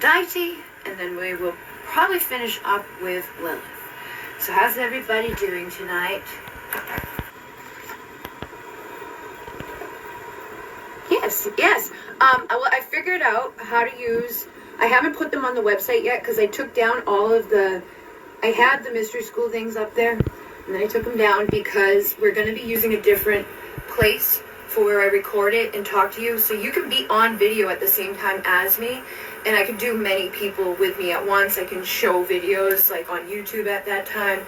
Aphrodite, and then we will probably finish up with Lillith. So how's everybody doing tonight? Yes. I figured out how to use, I haven't put them on the website yet because I took down all of I had the mystery school things up there, and then I took them down because we're going to be using a different place for where I record it and talk to you. So you can be on video at the same time as me, and I can do many people with me at once. I can show videos like on YouTube at that time,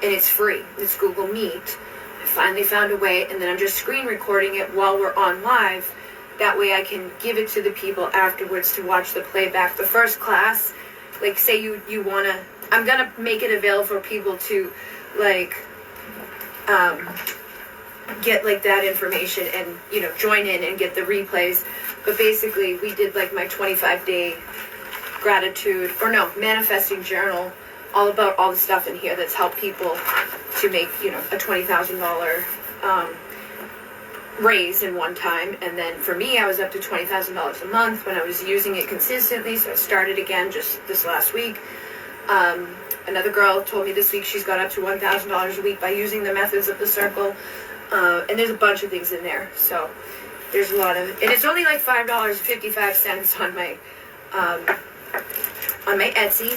and it's free. It's Google Meet. I finally found a way, and then I'm just screen recording it while we're on live. That way I can give it to the people afterwards to watch the playback. The first class, like say you want to, I'm going to make it available for people to like get like that information and, you know, join in and get the replays. But basically we did like my 25-day gratitude, or no, manifesting journal, all about all the stuff in here that's helped people to make, you know, a $20,000 raise in one time. And then for me, I was up to $20,000 a month when I was using it consistently. So I started again just this last week. Another girl told me this week she's got up to $1,000 a week by using the methods of the circle. And there's a bunch of things in there. So there's a lot of, and it's only like $5.55 on my Etsy.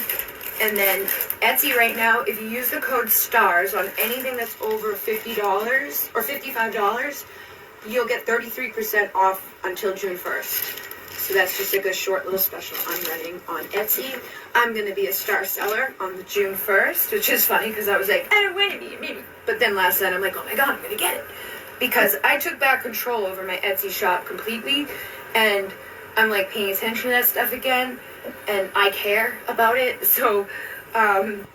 And then Etsy right now, if you use the code STARS on anything that's over $50 or $55, you'll get 33% off until June 1st. So that's just like a short little special I'm running on Etsy. I'm going to be a star seller on the June 1st, which is funny because I was like, I don't want to be, maybe. But then last night I'm like, oh my God, I'm going to get it. Because I took back control over my Etsy shop completely. And I'm like paying attention to that stuff again. And I care about it. So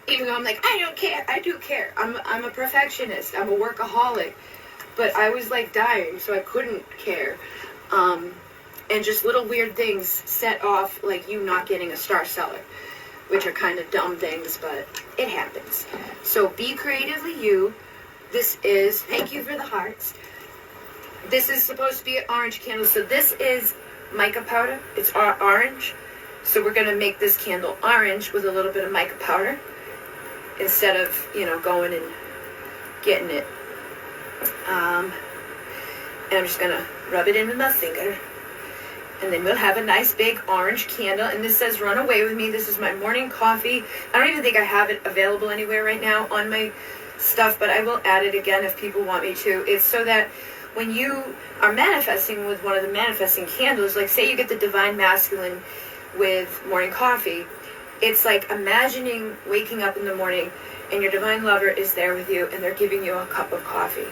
even though I'm like, I don't care, I do care. I'm a perfectionist. I'm a workaholic. But I was like dying, so I couldn't care. And just little weird things set off like you not getting a star seller, which are kind of dumb things, but it happens. So be creatively you. This is, thank you for the hearts. This is supposed to be an orange candle. So this is mica powder. It's orange. So we're going to make this candle orange with a little bit of mica powder instead of, you know, going and getting it. And I'm just going to rub it into my finger. And then we'll have a nice big orange candle. And this says, run away with me. This is my morning coffee. I don't even think I have it available anywhere right now on my stuff, but I will add it again if people want me to. It's so that when you are manifesting with one of the manifesting candles, like say you get the Divine Masculine with morning coffee, it's like imagining waking up in the morning and your divine lover is there with you and they're giving you a cup of coffee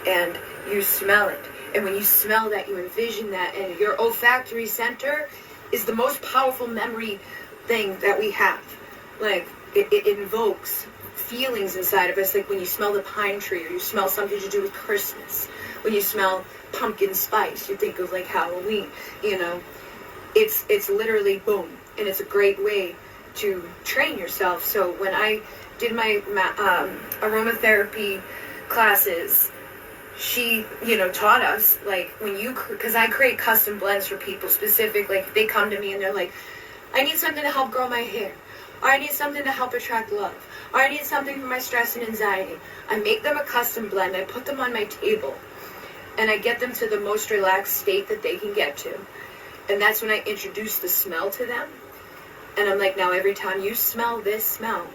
and you smell it. And when you smell that, you envision that, and your olfactory center is the most powerful memory thing that we have. Like, it invokes feelings inside of us, like when you smell the pine tree, or you smell something to do with Christmas. When you smell pumpkin spice, you think of like Halloween, you know. It's literally boom, and it's a great way to train yourself. So when I did my aromatherapy classes, she, you know, taught us, like, when you, because I create custom blends for people specific, like, they come to me and they're like, I need something to help grow my hair, or I need something to help attract love, or I need something for my stress and anxiety. I make them a custom blend, I put them on my table, and I get them to the most relaxed state that they can get to. And that's when I introduce the smell to them. And I'm like, now every time you smell this smell,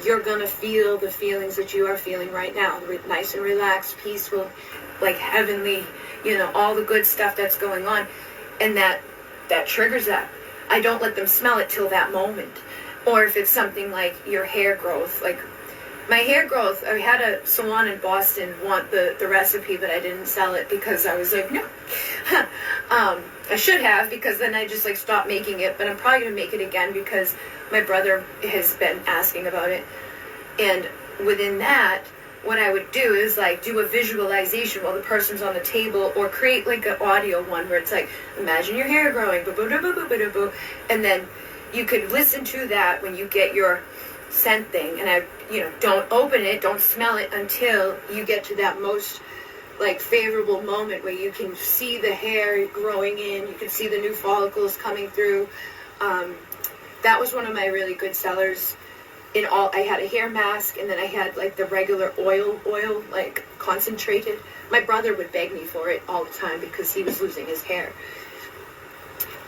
you're going to feel the feelings that you are feeling right now. Nice and relaxed, peaceful, like heavenly, you know, all the good stuff that's going on. And that triggers that. I don't let them smell it till that moment. Or if it's something like your hair growth, like my hair growth, I had a salon in Boston want the recipe, but I didn't sell it because I was like, no. I should have, because then I just like stopped making it, but I'm probably going to make it again because my brother has been asking about it. And within that, what I would do is like do a visualization while the person's on the table, or create like an audio one where it's like, imagine your hair growing, and then you could listen to that when you get your scent thing. And I, you know, don't open it, don't smell it until you get to that most like favorable moment where you can see the hair growing in, you can see the new follicles coming through. that was one of my really good sellers. I had a hair mask, and then I had like the regular oil, like concentrated. My brother would beg me for it all the time because he was losing his hair.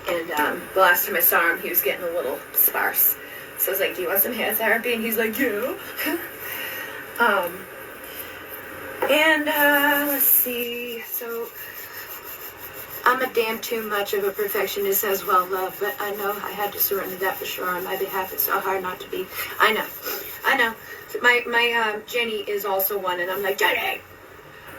And the last time I saw him, he was getting a little sparse. So I was like, do you want some hair therapy? And he's like, yeah. Let's see. So I'm a damn too much of a perfectionist as well, love, but I know I had to surrender that for sure on my behalf. It's so hard not to be. I know. My Jenny is also one, and I'm like, Jenny!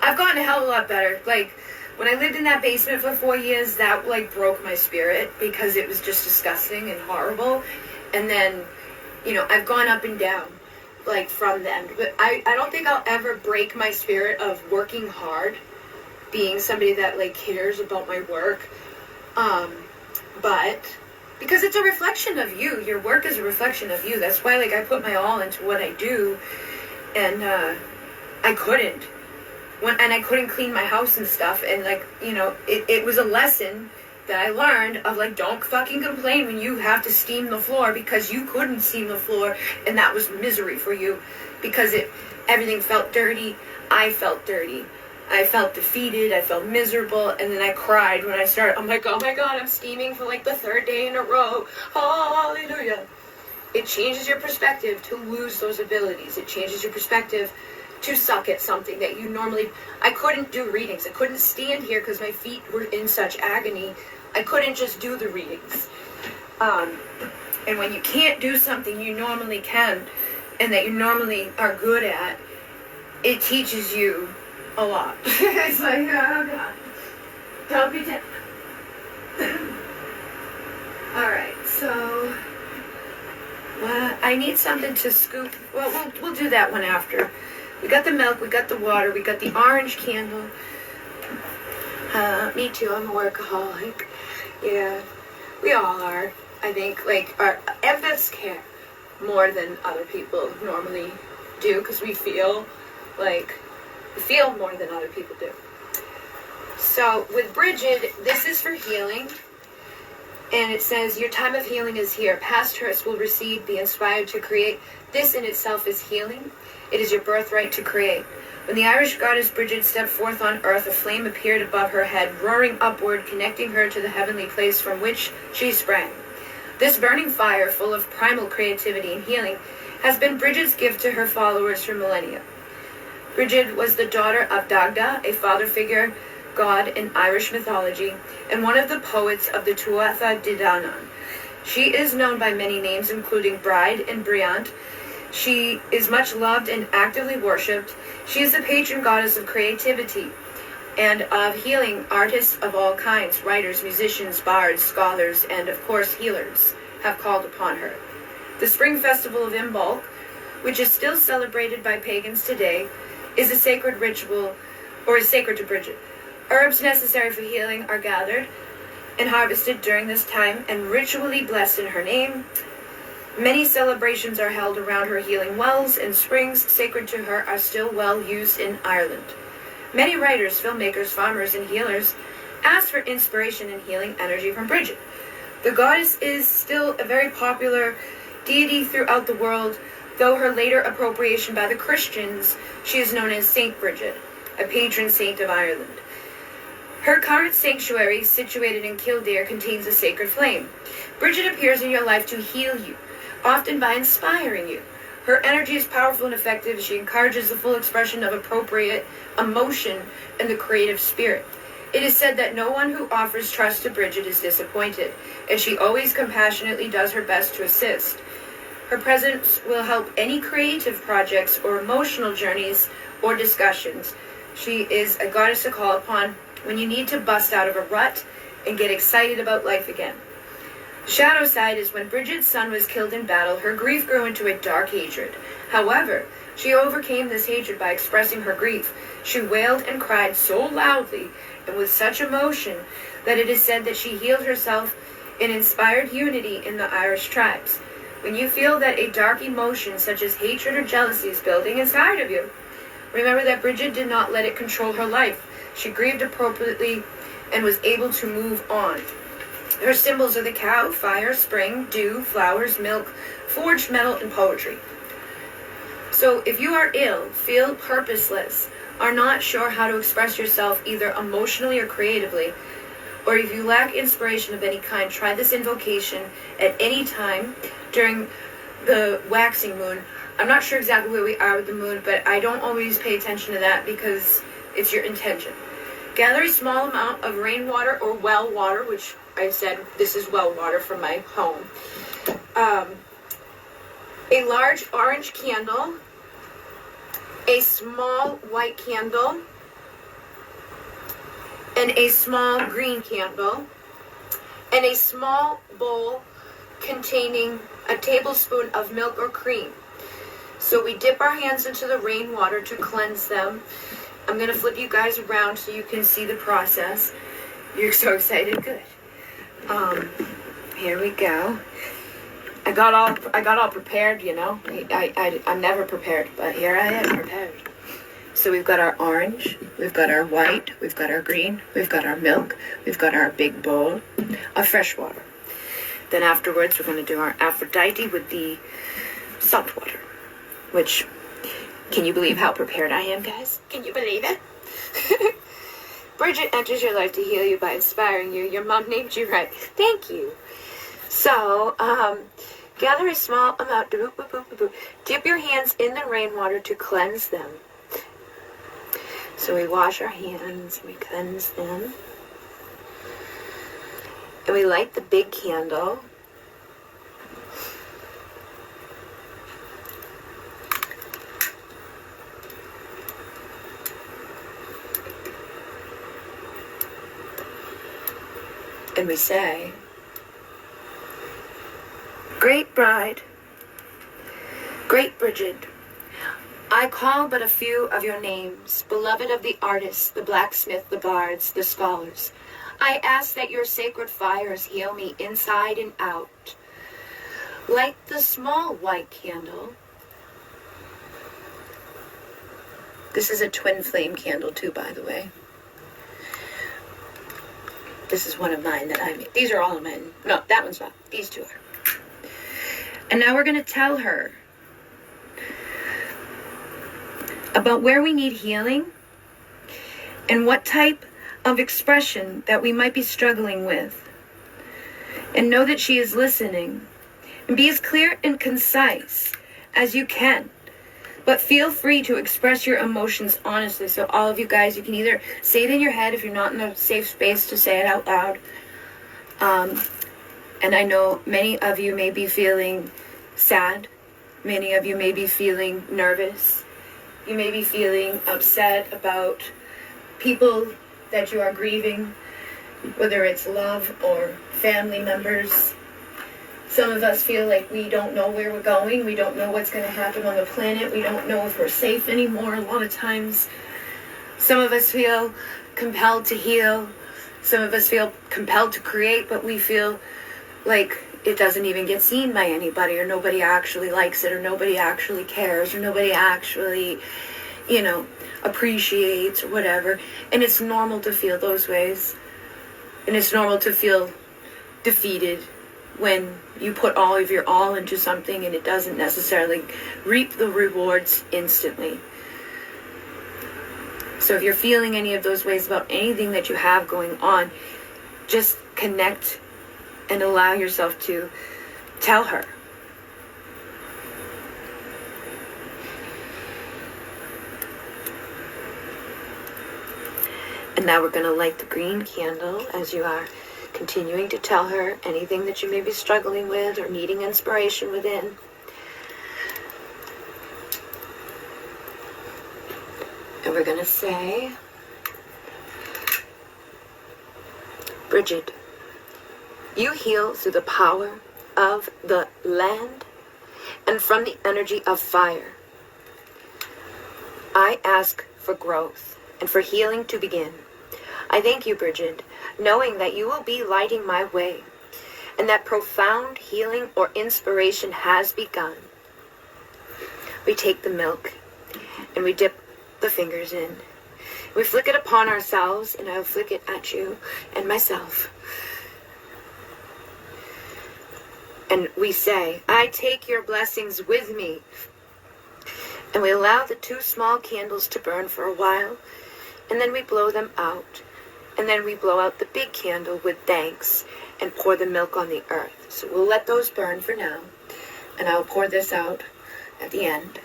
I've gotten a hell of a lot better. Like, when I lived in that basement for 4 years, that, like, broke my spirit because it was just disgusting and horrible. And then, you know, I've gone up and down, like, from then. But I don't think I'll ever break my spirit of working hard, being somebody that, like, cares about my work. But because it's a reflection of you. Your work is a reflection of you. That's why, like, I put my all into what I do. And I couldn't. And I couldn't clean my house and stuff. And, like, you know, it was a lesson that I learned of, like, don't fucking complain when you have to steam the floor because you couldn't steam the floor. And that was misery for you because everything felt dirty. I felt dirty. I felt defeated. I felt miserable. And then I cried when I started. I'm like, oh my God, I'm steaming for, like, the 3rd day in a row. Hallelujah. It changes your perspective to lose those abilities. It changes your perspective to suck at something that you normally... I couldn't do readings. I couldn't stand here because my feet were in such agony. I couldn't just do the readings. And when you can't do something you normally can and that you normally are good at, it teaches you a lot. It's like, oh God. Don't be Alright, so... I need something to scoop... Well, we'll do that one after. We got the milk, we got the water, we got the orange candle. Me too, I'm a workaholic. Yeah, we all are. I think, like, our empaths care more than other people normally do because we feel more than other people do. So, with Brigid, this is for healing. And it says, your time of healing is here. Past hurts will recede, be inspired to create. This in itself is healing. It is your birthright to create. When the Irish goddess Brigid stepped forth on earth, a flame appeared above her head, roaring upward, connecting her to the heavenly place from which she sprang. This burning fire, full of primal creativity and healing, has been Brigid's gift to her followers for millennia. Brigid was the daughter of Dagda, a father figure god in Irish mythology, and one of the poets of the Tuatha De Danann. She is known by many names, including Bride and Briant. She is much loved and actively worshipped. She is the patron goddess of creativity and of healing. Artists of all kinds, writers, musicians, bards, scholars, and of course healers have called upon her. The spring festival of Imbolc, which is still celebrated by pagans today, is a sacred ritual, or is sacred to Brigid. Herbs necessary for healing are gathered and harvested during this time and ritually blessed in her name. Many celebrations are held around her healing wells, and springs sacred to her are still well used in Ireland. Many writers, filmmakers, farmers, and healers ask for inspiration and healing energy from Brigid. The goddess is still a very popular deity throughout the world, though her later appropriation by the Christians, she is known as Saint Brigid, a patron saint of Ireland. Her current sanctuary, situated in Kildare, contains a sacred flame. Brigid appears in your life to heal you, often by inspiring you. Her energy is powerful and effective. She encourages the full expression of appropriate emotion and the creative spirit. It is said that no one who offers trust to Brigid is disappointed, as she always compassionately does her best to assist. Her presence will help any creative projects or emotional journeys or discussions. She is a goddess to call upon when you need to bust out of a rut and get excited about life again. Shadow side is when Brigid's son was killed in battle, her grief grew into a dark hatred. However, she overcame this hatred by expressing her grief. She wailed and cried so loudly and with such emotion that it is said that she healed herself and inspired unity in the Irish tribes. When you feel that a dark emotion such as hatred or jealousy is building inside of you, remember that Brigid did not let it control her life. She grieved appropriately and was able to move on. Her symbols are the cow, fire, spring, dew, flowers, milk, forged metal, and poetry. So if you are ill, feel purposeless, are not sure how to express yourself either emotionally or creatively, or if you lack inspiration of any kind, try this invocation at any time during the waxing moon. I'm not sure exactly where we are with the moon, but I don't always pay attention to that because it's your intention. Gather a small amount of rainwater or well water, which I said this is well water from my home. A large orange candle, a small white candle, and a small green candle, and a small bowl containing a tablespoon of milk or cream. So we dip our hands into the rainwater to cleanse them. I'm going to flip you guys around so you can see the process. You're so excited? Good. Here we go. I got all prepared, you know. I'm never prepared, but here I am prepared. So we've got our orange, we've got our white, we've got our green, we've got our milk, we've got our big bowl of fresh water. Then afterwards we're going to do our Aphrodite with the salt water, which, can you believe how prepared I am, guys? Can you believe it? Brigid enters your life to heal you by inspiring you. Your mom named you right. Thank you. So, gather a small amount, dip your hands in the rainwater to cleanse them. So we wash our hands, we cleanse them. And we light the big candle. And we say, Great bride, great Brigid, I call but a few of your names, beloved of the artists, the blacksmith, the bards, the scholars. I ask that your sacred fires heal me inside and out. Light the small white candle. This is a twin flame candle too, by the way. This is one of mine that I made. These are all of mine. No, that one's not. These two are. And now we're going to tell her about where we need healing and what type of expression that we might be struggling with. And know that she is listening. And be as clear and concise as you can. But feel free to express your emotions honestly. So all of you guys, you can either say it in your head if you're not in a safe space to say it out loud. And I know many of you may be feeling sad. Many of you may be feeling nervous. You may be feeling upset about people that you are grieving, whether it's love or family members. Some of us feel like we don't know where we're going. We don't know what's going to happen on the planet. We don't know if we're safe anymore a lot of times. Some of us feel compelled to heal. Some of us feel compelled to create, but we feel like it doesn't even get seen by anybody, or nobody actually likes it, or nobody actually cares, or nobody actually, appreciates, or whatever. And it's normal to feel those ways. And it's normal to feel defeated when you put all of your all into something and it doesn't necessarily reap the rewards instantly. So if you're feeling any of those ways about anything that you have going on, just connect and allow yourself to tell her. And now we're going to light the green candle as you are continuing to tell her anything that you may be struggling with or needing inspiration within. And we're going to say, Brigid, you heal through the power of the land and from the energy of fire. I ask for growth and for healing to begin. I thank you, Brigid, knowing that you will be lighting my way and that profound healing or inspiration has begun. We take the milk and we dip the fingers in. We flick it upon ourselves, and I'll flick it at you and myself. And we say, I take your blessings with me. And we allow the 2 small candles to burn for a while. And then we blow them out. And then we blow out the big candle with thanks and pour the milk on the earth. So we'll let those burn for now. And I'll pour this out at the end.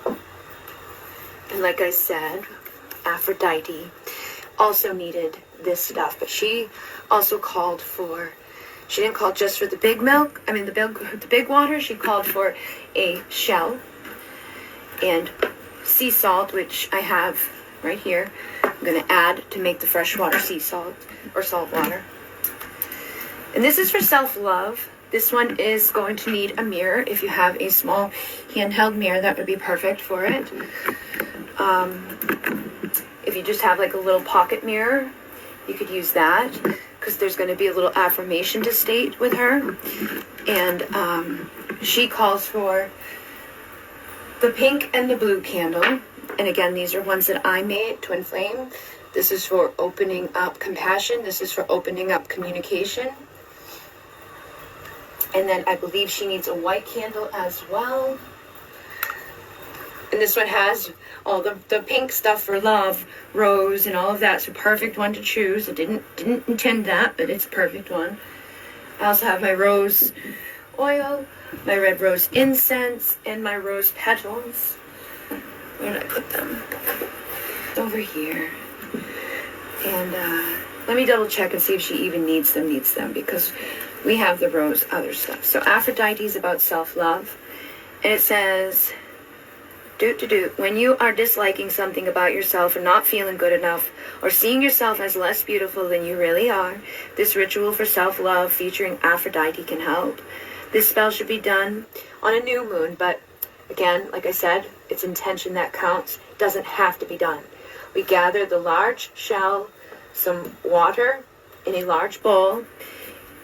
And like I said, Aphrodite also needed this stuff. But she also called for, she didn't call just for the big milk, the big water. She called for a shell and sea salt, which I have right here. I'm going to add to make the freshwater sea salt or salt water. And this is for self-love. This one is going to need a mirror. If you have a small handheld mirror, that would be perfect for it. If you just have like a little pocket mirror, you could use that, because there's going to be a little affirmation to state with her. And she calls for the pink and the blue candle. And again, these are ones that I made, twin flame. This is for opening up compassion. This is for opening up communication. And then I believe she needs a white candle as well. And this one has all the pink stuff for love, rose and all of that. It's a perfect one to choose. I didn't intend that, but it's a perfect one. I also have my rose oil, my red rose incense, and my rose petals. Where did I put them? Over here. And let me double check and see if she even needs them, because we have the rose other stuff. So Aphrodite is about self-love. And it says, when you are disliking something about yourself or not feeling good enough or seeing yourself as less beautiful than you really are, this ritual for self-love featuring Aphrodite can help. This spell should be done on a new moon, but again, like I said, it's intention that counts. It doesn't have to be done. We gather the large shell, some water in a large bowl,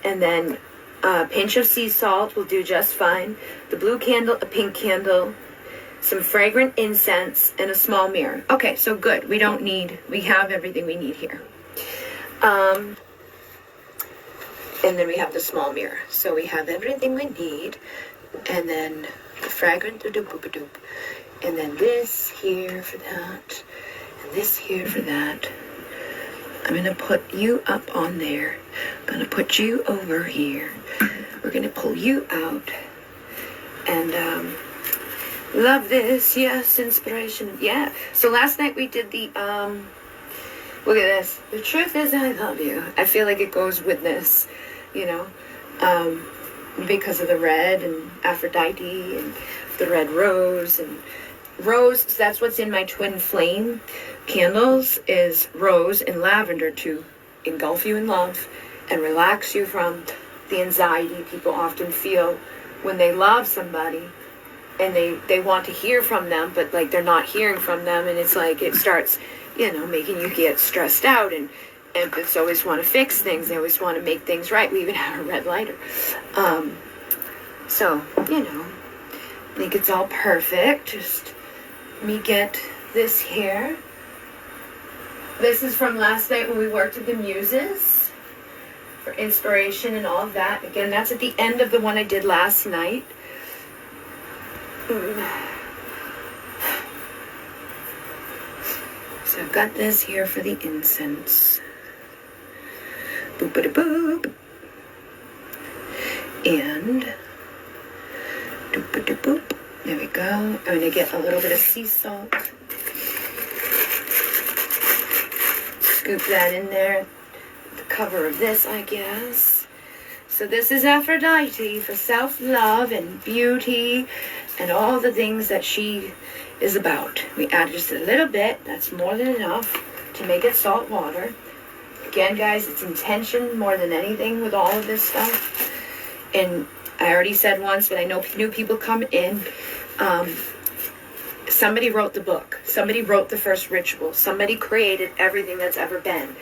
and then a pinch of sea salt will do just fine. The blue candle, a pink candle, some fragrant incense, and a small mirror. Okay, so good. We have everything we need here. And then we have the small mirror. So we have everything we need. And then the fragrant doop-a-doop. And then this here for that. And this here for that. I'm going to put you up on there. I'm going to put you over here. We're going to pull you out. And, love this. Yes, inspiration. Yeah. So last night we did the, look at this. The truth is I love you. I feel like it goes with this, because of the red and Aphrodite and the red rose. And rose, that's what's in my twin flame candles, is rose and lavender to engulf you in love and relax you from the anxiety people often feel when they love somebody. And they want to hear from them, but like they're not hearing from them, and it's like it starts, making you get stressed out, and empaths always want to fix things. They always want to make things right. We even have a red lighter. So, I think it's all perfect. Just let me get this here. This is from last night when we worked with the muses for inspiration and all of that. Again, that's at the end of the one I did last night. So I've got this here for the incense. Boop-a-da-boop. And doop-a-da-boop. There we go. I'm going to get a little bit of sea salt. Scoop that in there. The cover of this, I guess. So this is Aphrodite for self-love and beauty and all the things that she is about. We add just a little bit. That's more than enough to make it salt water. Again, guys, it's intention more than anything with all of this stuff. And I already said once, but I know new people come in. Somebody wrote the book. Somebody wrote the first ritual. Somebody created everything that's ever been.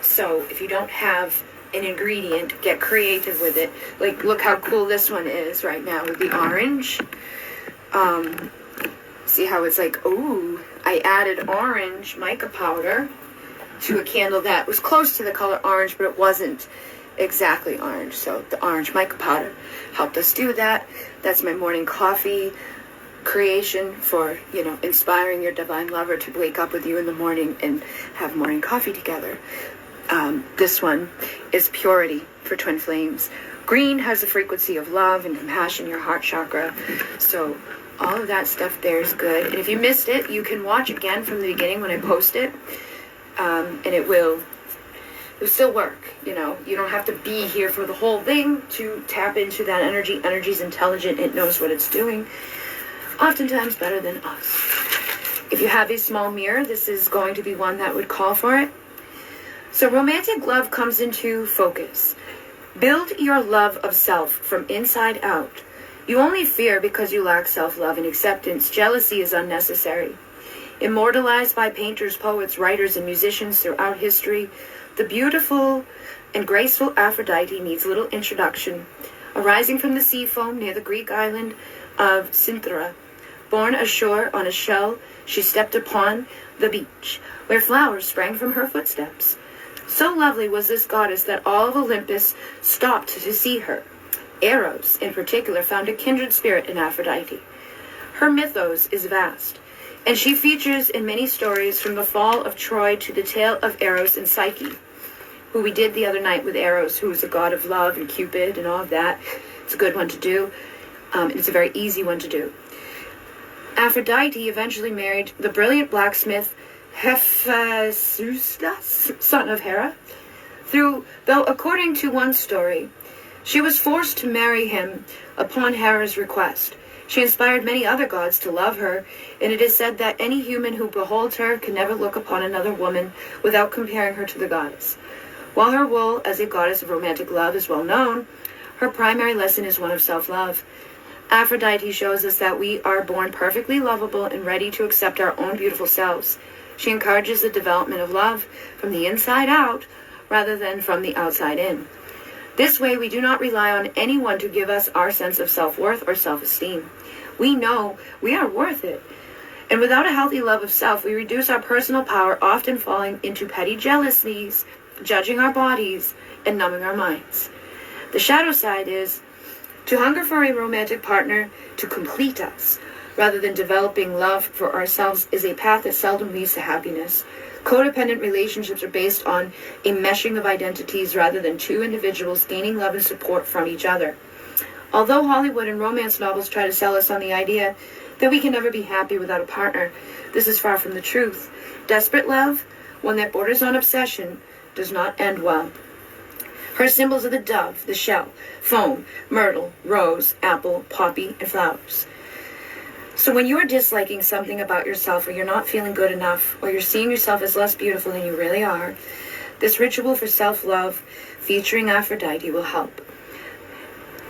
So if you don't have an ingredient, get creative with it. Like, look how cool this one is right now with the orange. See how it's like, ooh, I added orange mica powder to a candle that was close to the color orange, but it wasn't exactly orange. So the orange mica powder helped us do that. That's my morning coffee creation for, inspiring your divine lover to wake up with you in the morning and have morning coffee together. This one is purity for twin flames. Green has the frequency of love and compassion, your heart chakra. So all of that stuff there is good. And if you missed it, you can watch again from the beginning when I post it. And it'll still work. You don't have to be here for the whole thing to tap into that energy. Energy's intelligent. It knows what it's doing. Oftentimes better than us. If you have a small mirror, this is going to be one that would call for it. So romantic love comes into focus. Build your love of self from inside out. You only fear because you lack self-love and acceptance. Jealousy is unnecessary. Immortalized by painters, poets, writers, and musicians throughout history, the beautiful and graceful Aphrodite needs little introduction. Arising from the sea foam near the Greek island of Cinthra, born ashore on a shell, she stepped upon the beach, where flowers sprang from her footsteps. So lovely was this goddess that all of Olympus stopped to see her. Eros, in particular, found a kindred spirit in Aphrodite. Her mythos is vast, and she features in many stories from the fall of Troy to the tale of Eros and Psyche, who we did the other night with Eros, who is a god of love and Cupid and all of that. It's a good one to do, and it's a very easy one to do. Aphrodite eventually married the brilliant blacksmith Hephaestus, son of Hera, though according to one story, she was forced to marry him upon Hera's request. She inspired many other gods to love her, and it is said that any human who beholds her can never look upon another woman without comparing her to the goddess. While her role as a goddess of romantic love is well known, her primary lesson is one of self-love. Aphrodite shows us that we are born perfectly lovable and ready to accept our own beautiful selves. She encourages the development of love from the inside out rather than from the outside in. This way, we do not rely on anyone to give us our sense of self-worth or self-esteem. We know we are worth it. And without a healthy love of self, we reduce our personal power, often falling into petty jealousies, judging our bodies, and numbing our minds. The shadow side is to hunger for a romantic partner to complete us, rather than developing love for ourselves, is a path that seldom leads to happiness. Codependent relationships are based on a meshing of identities rather than two individuals gaining love and support from each other. Although Hollywood and romance novels try to sell us on the idea that we can never be happy without a partner, this is far from the truth. Desperate love, one that borders on obsession, does not end well. Her symbols are the dove, the shell, foam, myrtle, rose, apple, poppy, and flowers. So when you're disliking something about yourself, or you're not feeling good enough, or you're seeing yourself as less beautiful than you really are, this ritual for self-love featuring Aphrodite will help.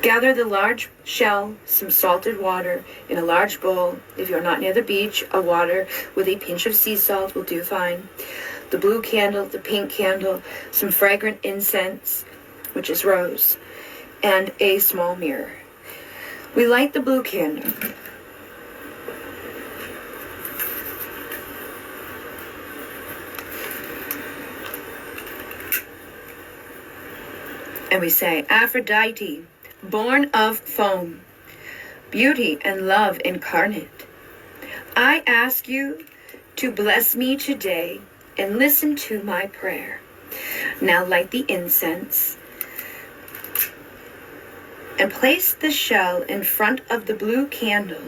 Gather the large shell, some salted water in a large bowl. If you're not near the beach, a water with a pinch of sea salt will do fine. The blue candle, the pink candle, some fragrant incense, which is rose, and a small mirror. We light the blue candle. And we say, Aphrodite, born of foam, beauty and love incarnate, I ask you to bless me today and listen to my prayer. Now light the incense and place the shell in front of the blue candle.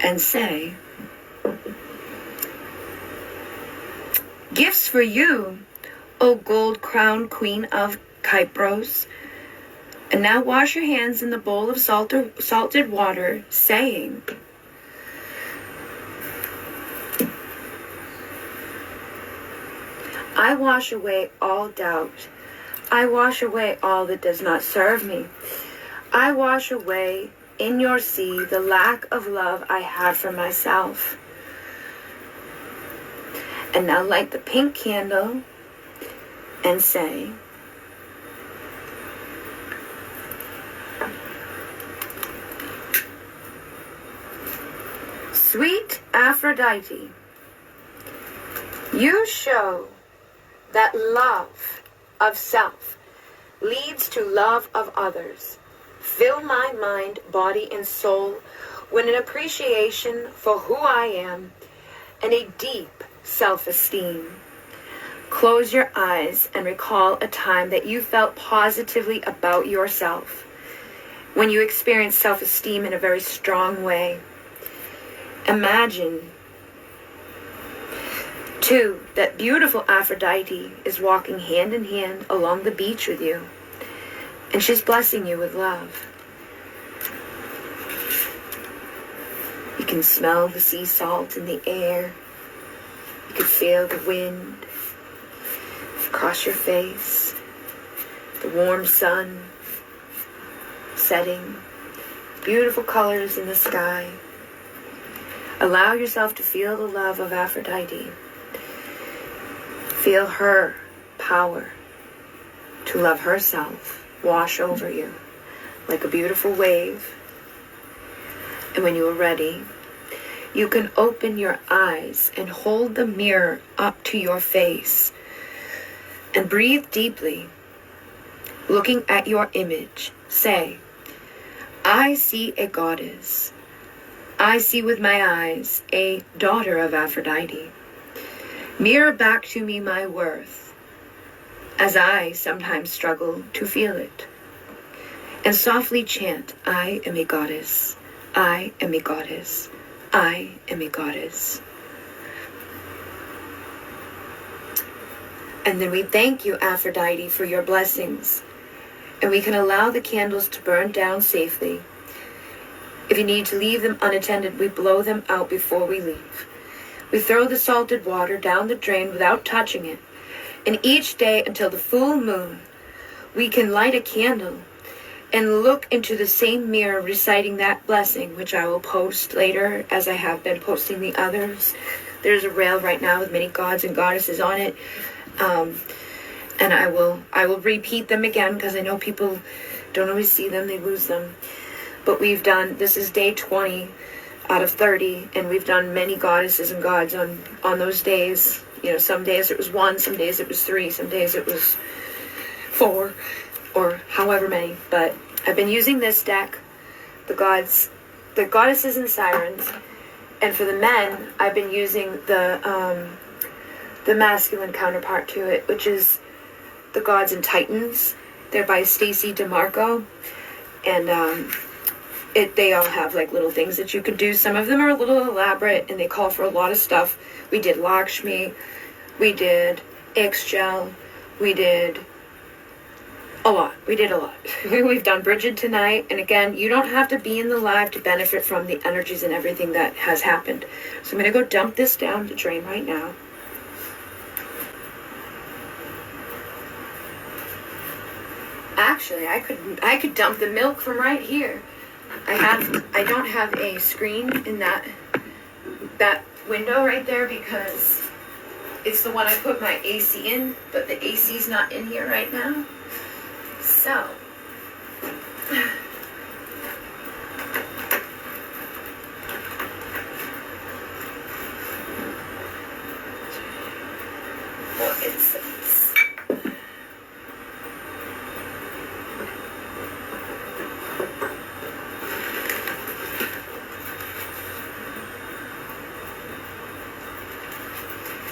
And say, gifts for you, O gold-crowned queen of Kypros. And now wash your hands in the bowl of salted water, saying, I wash away all doubt. I wash away all that does not serve me. I wash away in your sea the lack of love I have for myself. And now light the pink candle and say, Sweet Aphrodite, you show that love of self leads to love of others. Fill my mind, body, and soul with an appreciation for who I am and a deep self-esteem. Close your eyes and recall a time that you felt positively about yourself, when you experienced self-esteem in a very strong way. Imagine, too, that beautiful Aphrodite is walking hand in hand along the beach with you, and she's blessing you with love. You can smell the sea salt in the air. You can feel the wind across your face, the warm sun setting, beautiful colors in the sky. Allow yourself to feel the love of Aphrodite. Feel her power to love herself wash over you like a beautiful wave. And when you are ready, you can open your eyes and hold the mirror up to your face and breathe deeply. Looking at your image, say, I see a goddess. I see with my eyes a daughter of Aphrodite. Mirror back to me my worth, as I sometimes struggle to feel it. And softly chant, I am a goddess. I am a goddess. I am a goddess. And then we thank you, Aphrodite, for your blessings. And we can allow the candles to burn down safely. If you need to leave them unattended, we blow them out before we leave. We throw the salted water down the drain without touching it. And each day until the full moon, we can light a candle and look into the same mirror reciting that blessing, which I will post later as I have been posting the others. There's a rail right now with many gods and goddesses on it. And I will repeat them again because I know people don't always see them, they lose them. But we've done, this is day 20 out of 30, and we've done many goddesses and gods on those days. You know, some days it was 1, some days it was 3, some days it was 4, or however many. But I've been using this deck, the goddesses and sirens, and for the men, I've been using the masculine counterpart to it, which is the Gods and Titans. They're by Stacy DeMarco, and they all have like little things that you can do. Some of them are a little elaborate and they call for a lot of stuff. We did Lakshmi, we did Ixchel, we did a lot. We've done Brigid tonight, and again, you don't have to be in the live to benefit from the energies and everything that has happened. So I'm going to go dump this down the drain right now. Actually, I could dump the milk from right here. I don't have a screen in that window right there because it's the one I put my AC in, but the AC's not in here right now. So more incense.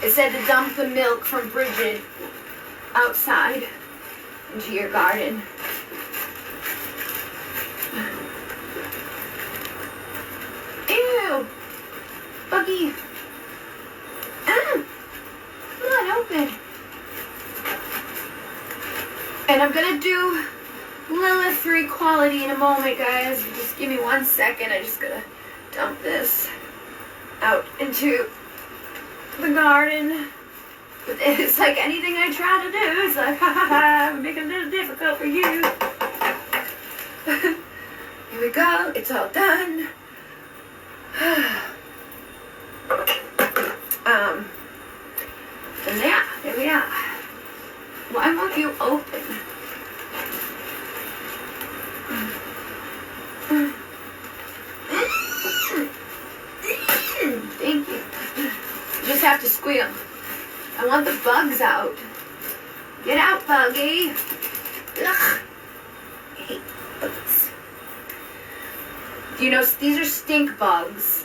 It said to dump the milk from Brigid outside into your garden. Ew! Buggy! Come on, open. And I'm gonna do Lillith 3 quality in a moment, guys. Just give me 1 second. I just gotta dump this out into the garden. But it's like anything I try to do, it's like, ha ha ha, make it a little difficult for you. Here we go, it's all done. And yeah, here we are. Why won't you open? have to squeal. I want the bugs out. Get out, buggy. Ugh. I hate bugs. You know, these are stink bugs.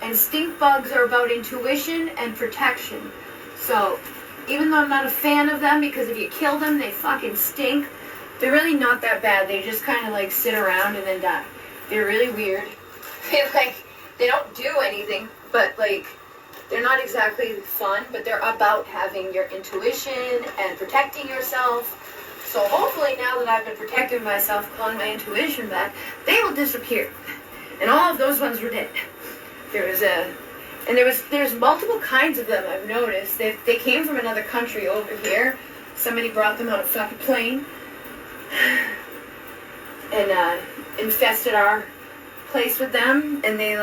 And stink bugs are about intuition and protection. So, even though I'm not a fan of them, because if you kill them, they fucking stink, they're really not that bad. They just kind of like sit around and then die. They're really weird. They don't do anything, but like, they're not exactly fun, but they're about having your intuition and protecting yourself. So hopefully now that I've been protecting myself, calling my intuition back, they will disappear. And all of those ones were dead. There's multiple kinds of them, I've noticed. They came from another country over here. Somebody brought them on a fucking plane and infested our place with them, and they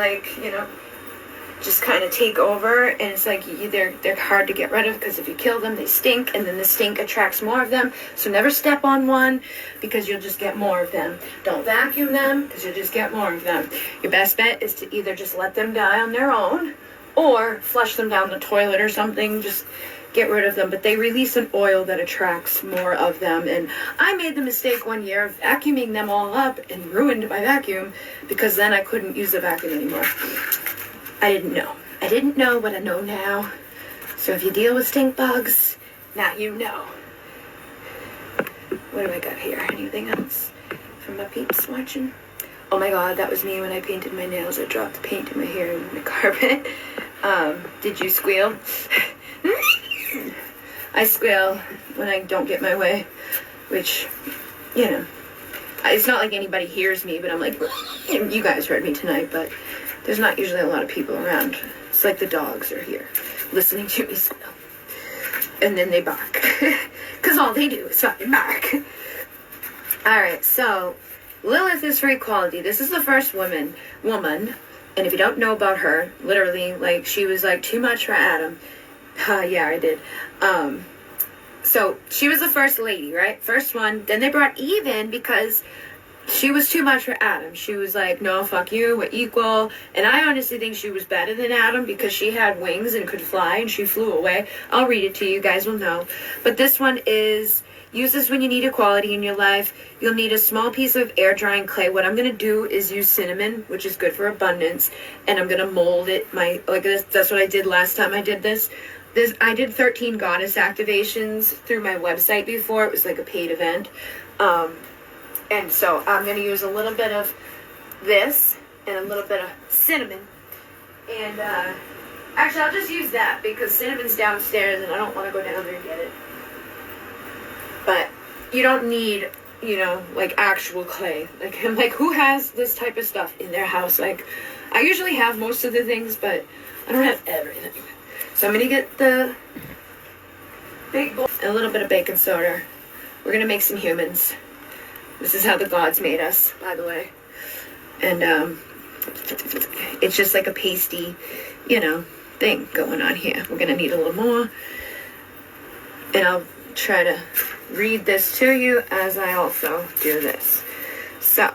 just kind of take over, and it's like they're hard to get rid of, because if you kill them, they stink, and then the stink attracts more of them. So never step on one, because you'll just get more of them. Don't vacuum them, because you'll just get more of them. Your best bet is to either just let them die on their own, or flush them down the toilet or something. Just get rid of them. But they release an oil that attracts more of them, and I made the mistake one year of vacuuming them all up and ruined my vacuum, because then I couldn't use the vacuum anymore. I didn't know. I didn't know what I know now. So if you deal with stink bugs, now you know. What do I got here? Anything else from my peeps watching? Oh my god, that was me when I painted my nails. I dropped the paint in my hair and the carpet. Did you squeal? I squeal when I don't get my way, which, it's not like anybody hears me, but I'm like, you guys heard me tonight, but there's not usually a lot of people around. It's like the dogs are here listening to me squeal. And then they bark. Because all they do is fucking bark. Alright, so Lilith is for equality. This is the first woman. And if you don't know about her, literally, she was too much for Adam. Yeah, I did. So she was the first lady, right? First one. Then they brought Eve in because she was too much for Adam. She was like, no, fuck you, we're equal. And I honestly think she was better than Adam because she had wings and could fly and she flew away. I'll read it to you, you guys will know. But this one is, use this when you need equality in your life. You'll need a small piece of air drying clay. What I'm going to do is use cinnamon, which is good for abundance. And I'm going to mold it like this. That's what I did last time I did this. I did 13 goddess activations through my website before. It was like a paid event. And so I'm going to use a little bit of this and a little bit of cinnamon. And actually, I'll just use that because cinnamon's downstairs and I don't want to go down there and get it. But you don't need, actual clay. I'm like, who has this type of stuff in their house? I usually have most of the things, but I don't have everything. So I'm going to get the big bowl and a little bit of baking soda. We're going to make some humans. This is how the gods made us, by the way. And it's just like a pasty, thing going on here. We're going to need a little more. And I'll try to read this to you as I also do this. So,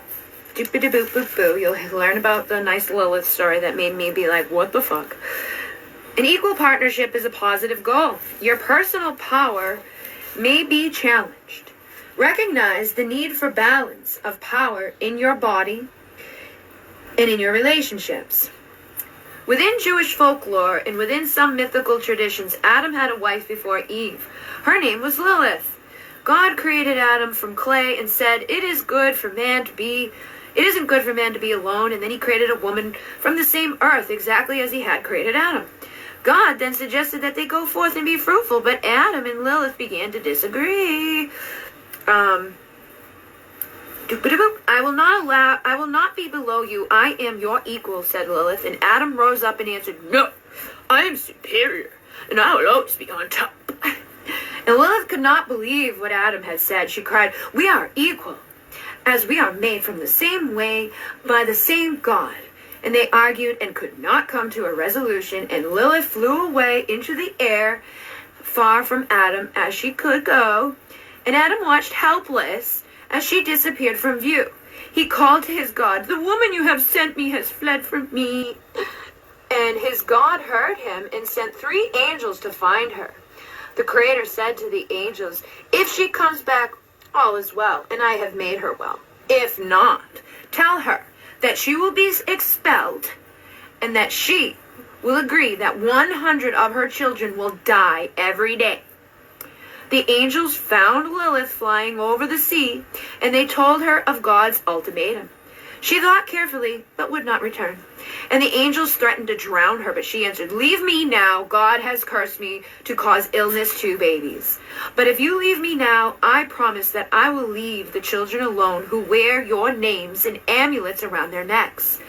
doop-a-doo-boop-boop-boo. You'll learn about the nice Lilith story that made me be like, what the fuck? An equal partnership is a positive goal. Your personal power may be challenged. Recognize the need for balance of power in your body and in your relationships. Within Jewish folklore and within some mythical traditions, Adam had a wife before Eve. Her name was Lilith. God created Adam from clay and said, it isn't good for man to be alone, and then he created a woman from the same earth, exactly as he had created Adam. God then suggested that they go forth and be fruitful, but Adam and Lilith began to disagree. I will not be below you. I am your equal, said Lilith. And Adam rose up and answered, no, I am superior, and I will always be on top. And Lilith could not believe what Adam had said. She cried, we are equal, as we are made from the same way by the same God. And they argued and could not come to a resolution, and Lilith flew away into the air, far from Adam as she could go. And Adam watched helpless as she disappeared from view. He called to his God, the woman you have sent me has fled from me, And his God heard him and sent 3 angels to find her. The Creator said to the angels, if she comes back, all is well, and I have made her well. If not, tell her that she will be expelled, and that she will agree that 100 of her children will die every day. The angels found Lilith flying over the sea, and they told her of God's ultimatum. She thought carefully, but would not return. And the angels threatened to drown her, but she answered, leave me now. God has cursed me to cause illness to babies. But if you leave me now, I promise that I will leave the children alone who wear your names and amulets around their necks.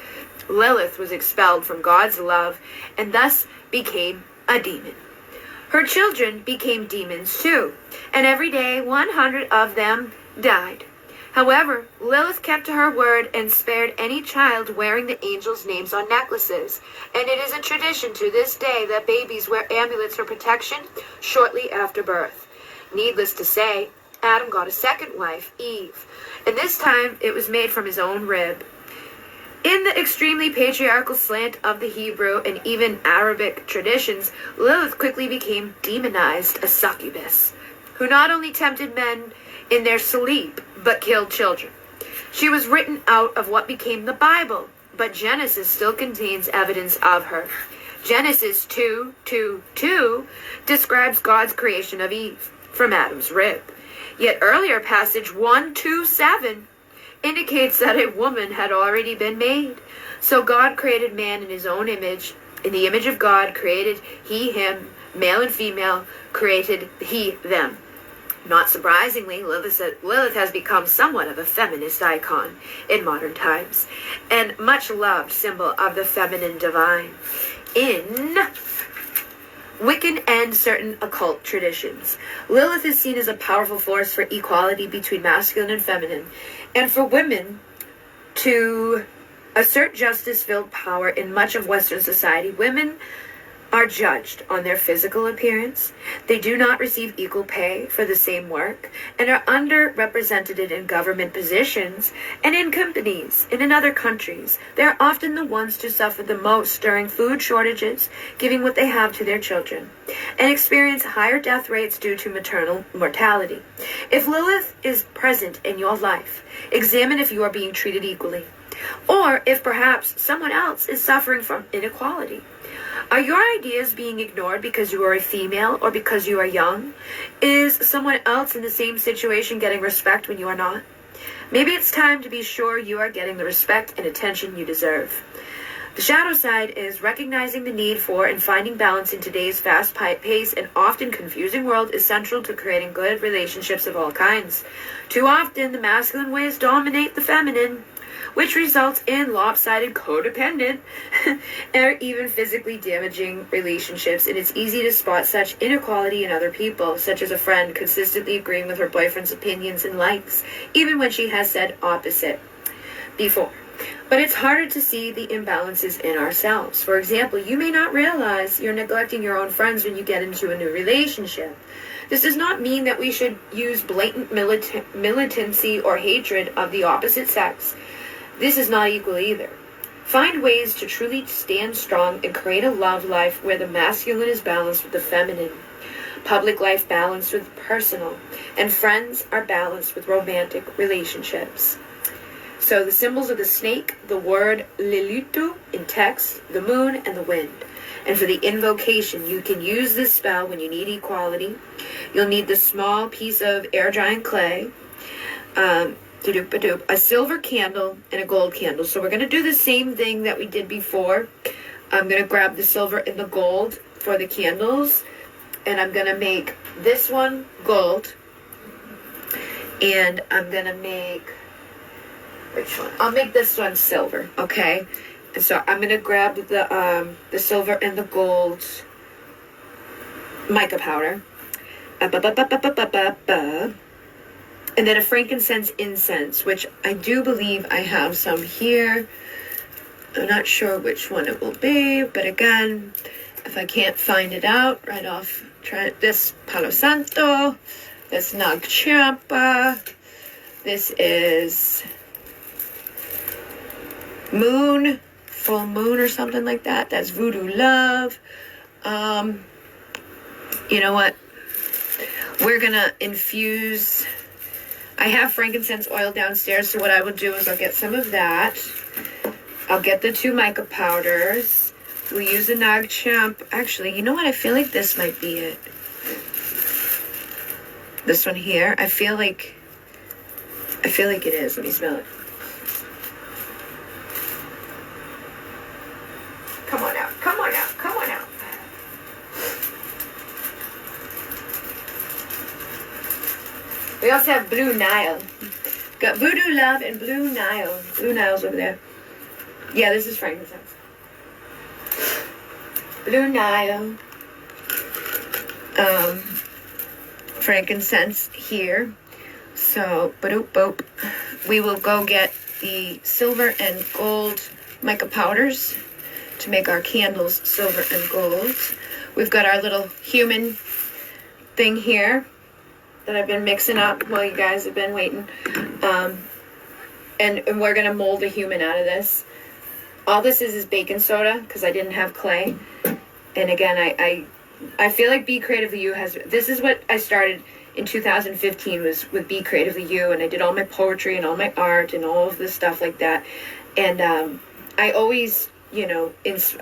Lilith was expelled from God's love and thus became a demon. Her children became demons too, and every day 100 of them died. However, Lilith kept to her word and spared any child wearing the angels' names on necklaces. And it is a tradition to this day that babies wear amulets for protection shortly after birth. Needless to say, Adam got a second wife, Eve, and this time it was made from his own rib. In the extremely patriarchal slant of the Hebrew and even Arabic traditions, Lilith quickly became demonized, a succubus, who not only tempted men in their sleep, but killed children. She was written out of what became the Bible, but Genesis still contains evidence of her. Genesis 2:2 describes God's creation of Eve from Adam's rib. Yet earlier passage 1:2-7 indicates that a woman had already been made. So God created man in his own image. In the image of God created he him, male and female created he them. Not surprisingly, Lilith has become somewhat of a feminist icon in modern times, and much loved symbol of the feminine divine in Wiccan and certain occult traditions. Lilith is seen as a powerful force for equality between masculine and feminine, and for women to assert justice-filled power in much of Western society. Women are judged on their physical appearance. They do not receive equal pay for the same work and are underrepresented in government positions and in companies. And in other countries, they are often the ones to suffer the most during food shortages, giving what they have to their children, and experience higher death rates due to maternal mortality. If Lilith is present in your life, examine if you are being treated equally, or if perhaps someone else is suffering from inequality. Are your ideas being ignored because you are a female or because you are young? Is someone else in the same situation getting respect when you are not? Maybe it's time to be sure you are getting the respect and attention you deserve. The shadow side is recognizing the need for and finding balance in today's fast-paced and often confusing world is central to creating good relationships of all kinds. Too often, the masculine ways dominate the feminine, which results in lopsided, codependent, or even physically damaging relationships. And it's easy to spot such inequality in other people, such as a friend consistently agreeing with her boyfriend's opinions and likes, even when she has said opposite before. But it's harder to see the imbalances in ourselves. For example, you may not realize you're neglecting your own friends when you get into a new relationship. This does not mean that we should use blatant militancy or hatred of the opposite sex. This is not equal either. Find ways to truly stand strong and create a love life where the masculine is balanced with the feminine, public life balanced with personal, and friends are balanced with romantic relationships. So the symbols of the snake, the word Lilith in text, the moon, and the wind. And for the invocation, you can use this spell when you need equality. You'll need the small piece of air drying clay, a silver candle, and a gold candle. So we're going to do the same thing that we did before. I'm going to grab the silver and the gold for the candles, and I'm going to make this one gold, and I'm going to make, which one? I'll make this one silver, okay? And so I'm going to grab the silver and the gold mica powder. And then a frankincense incense, which I do believe I have some here. I'm not sure which one it will be, but again, if I can't find it out right off, try this Palo Santo, this Nag Champa, this is Moon full moon or something like that. That's Voodoo Love. You know what? We're gonna infuse. I have frankincense oil downstairs, so what I will do is I'll get some of that. I'll get the 2 mica powders. We'll use the Nag Champ. Actually, you know what? I feel like this might be it. This one here. I feel like it is. Let me smell it. Come on out. Come on out. Come on out. We also have Blue Nile. Got Voodoo Love and Blue Nile. Blue Nile's over there. Yeah, this is frankincense. Blue Nile. Frankincense here. So, boop, boop. We will go get the silver and gold mica powders to make our candles silver and gold. We've got our little human thing here that I've been mixing up while you guys have been waiting. And we're going to mold a human out of this. All this is baking soda because I didn't have clay. And again, I feel like Be Creatively You has... This is what I started in 2015 was with Be Creatively You. And I did all my poetry and all my art and all of this stuff like that. And I always, you know,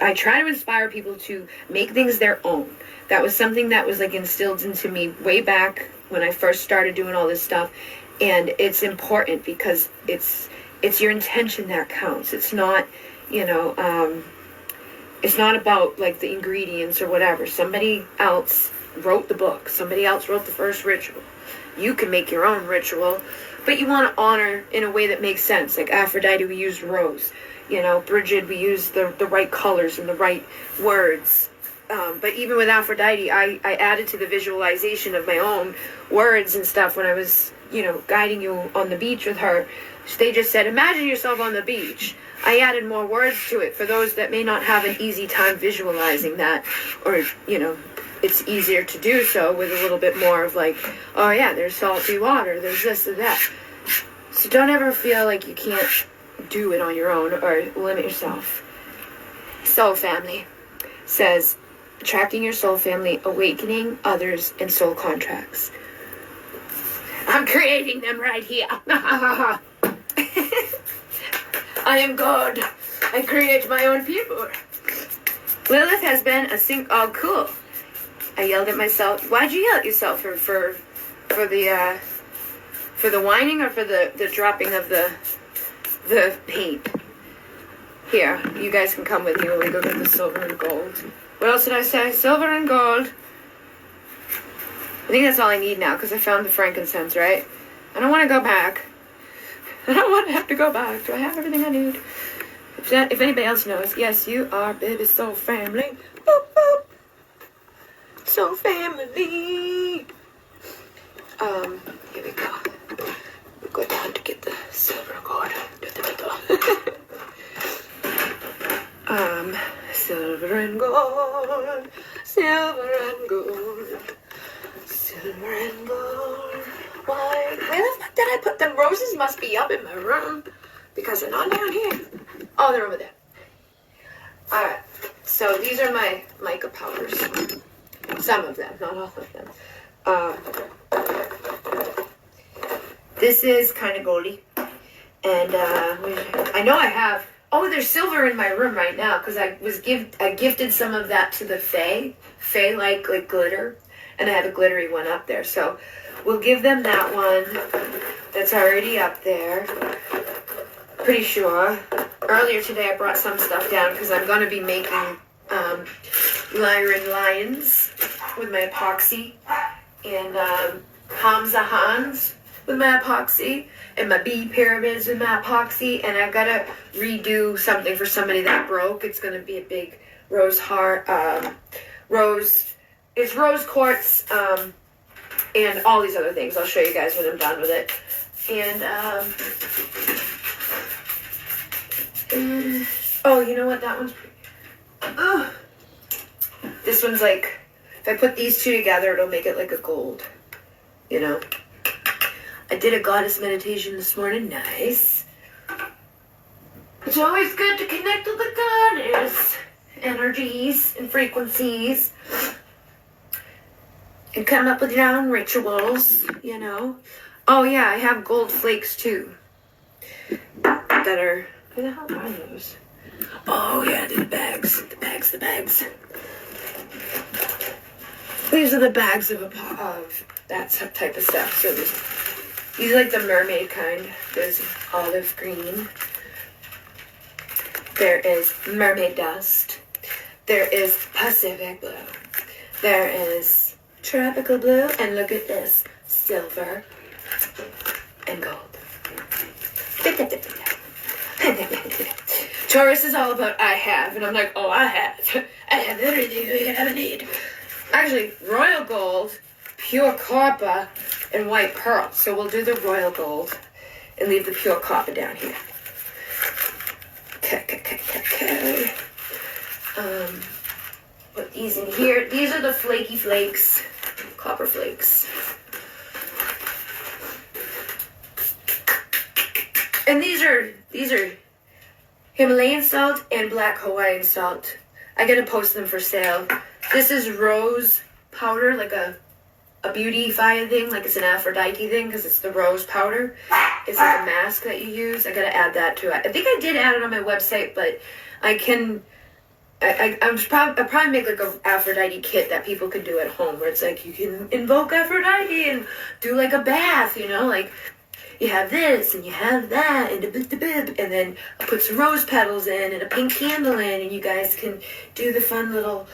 I try to inspire people to make things their own. That was something that was like instilled into me way back when I first started doing all this stuff. And it's important because it's your intention that counts. It's not, you know, it's not about like the ingredients or whatever. Somebody else wrote the book. Somebody else wrote the first ritual. You can make your own ritual, but you want to honor in a way that makes sense. Like Aphrodite, we used rose. You know, Brigid, we used the right colors and the right words. But even with Aphrodite, I added to the visualization of my own words and stuff when I was, you know, guiding you on the beach with her. They just said, imagine yourself on the beach. I added more words to it for those that may not have an easy time visualizing that. Or, you know, it's easier to do so with a little bit more of like, oh yeah, there's salty water, there's this and that. So don't ever feel like you can't do it on your own or limit yourself. Soul Family says, attracting your soul family, awakening others, and soul contracts. I'm creating them right here. I am God. I create my own people. Lillith has been a oh, cool. I yelled at myself. Why'd you yell at yourself for the whining or for the dropping of the paint? Here, you guys can come with me when we go get the silver and gold. What else did I say? Silver and gold. I think that's all I need now because I found the frankincense, right? I don't want to go back. I don't want to have to go back. Do I have everything I need? If anybody else knows, yes, you are, baby, soul family. Boop, boop. Soul family. Here we go. We go down to get the silver and gold. Silver and gold, silver and gold, silver and gold. Why? Where the fuck did I put them? Roses must be up in my room because they're not down here. Oh, they're over there. Alright, so these are my mica powders. Some of them, not all of them. This is kind of goldy. And I know I have... Oh, there's silver in my room right now because I gifted some of that to the Fae like glitter, and I have a glittery one up there. So we'll give them that one that's already up there. Pretty sure. Earlier today I brought some stuff down because I'm going to be making Lyran lions with my epoxy and Hamza Hans with my epoxy and my bee pyramids with my epoxy, and I gotta redo something for somebody that broke. It's gonna be a big rose heart, it's rose quartz, and all these other things. I'll show you guys when I'm done with it. And oh, you know what? That one's pretty. This one's like, if I put these two together, it'll make it like a gold, you know. I did a goddess meditation this morning. Nice. It's always good to connect with the goddess energies and frequencies and come up with your own rituals, you know. Oh yeah, I have gold flakes too. That are, where the hell are those? Oh yeah, the bags. These are the bags of that type of stuff. So these are like the mermaid kind. There's olive green. There is mermaid dust. There is Pacific blue. There is tropical blue. And look at this, silver and gold. Taurus is all about I have, and I'm like, oh, I have everything you can ever need. Actually, royal gold, pure copper, and white pearl. So we'll do the royal gold and leave the pure copper down here. Okay. Put these in here. These are the flaky flakes, copper flakes. And these are Himalayan salt and black Hawaiian salt. I gotta post them for sale. This is rose powder, like a beautifying thing, like it's an Aphrodite thing, because it's the rose powder. It's like a mask that you use. I gotta add that to it. I think I did add it on my website, but I'll probably make like a Aphrodite kit that people can do at home, where it's like you can invoke Aphrodite and do like a bath, you know, like you have this and you have that and and then I put some rose petals in and a pink candle in, and you guys can do the fun little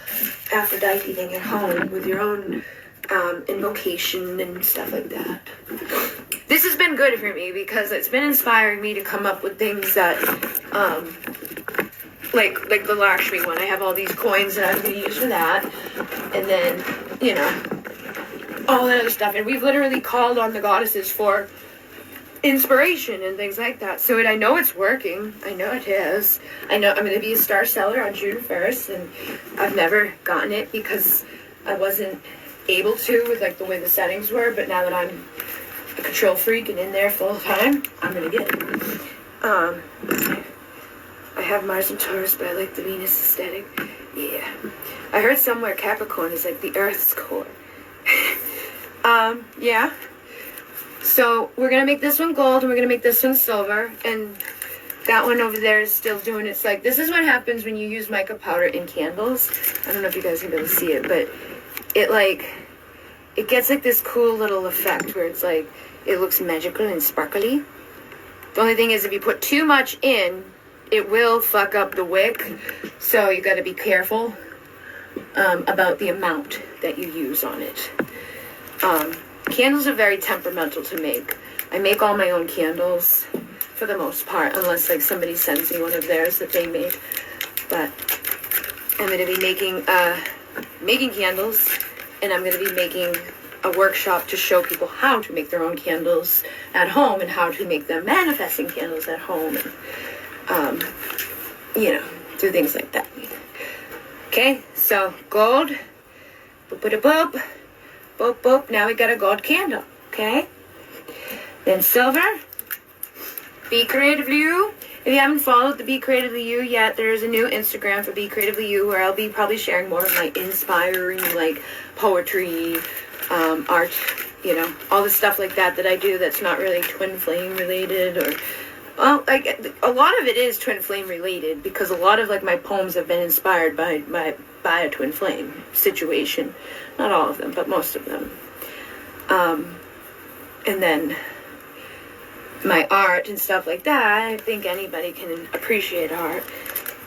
Aphrodite thing at home with your own invocation and stuff like that. This has been good for me because it's been inspiring me to come up with things that like the Lakshmi one. I have all these coins that I'm going to use for that, and then, you know, all that other stuff. And we've literally called on the goddesses for inspiration and things like that. So I know it's working. I know it is. I know I'm going to be a star seller on June 1st, and I've never gotten it because I wasn't able to with like the way the settings were. But now that I'm a control freak and in there full time, I'm going to get it. I have Mars and Taurus, but I like the Venus aesthetic. Yeah. I heard somewhere Capricorn is like the Earth's core. Yeah. So we're going to make this one gold, and we're going to make this one silver, and that one over there is still doing its like, this is what happens when you use mica powder in candles. I don't know if you guys can be able to see it, but it gets like this cool little effect where it's like, it looks magical and sparkly. The only thing is if you put too much in, it will fuck up the wick, so you got to be careful about the amount that you use on it. Candles are very temperamental to make. I make all my own candles for the most part, unless like somebody sends me one of theirs that they made. But I'm going to be making candles, and I'm going to be making a workshop to show people how to make their own candles at home and how to make them manifesting candles at home, and you know, do things like that. Okay, so gold, boop boop boop, boop boop. Now we got a gold candle. Okay, then silver. Be Creatively You. If you haven't followed the Be Creatively You yet, there is a new Instagram for Be Creatively You where I'll be probably sharing more of my inspiring, like, poetry, art, you know, all the stuff like that I do that's not really twin flame related, or, well, like, a lot of it is twin flame related because a lot of, like, my poems have been inspired by a twin flame situation. Not all of them, but most of them. And then my art and stuff like that, I think anybody can appreciate art.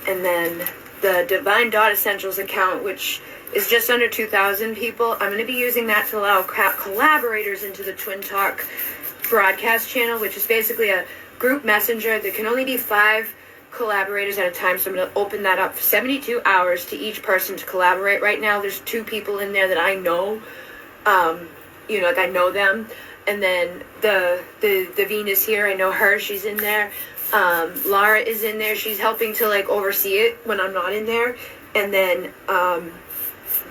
And then the Divine Dot Essentials account, which is just under 2,000 people, I'm going to be using that to allow collaborators into the Twin Talk broadcast channel, which is basically a group messenger. There can only be 5 collaborators at a time, so I'm going to open that up for 72 hours to each person to collaborate. Right now there's 2 people in there that I know, you know, like I know them. And then the Venus here, I know her, she's in there. Laura is in there, she's helping to like oversee it when I'm not in there. And then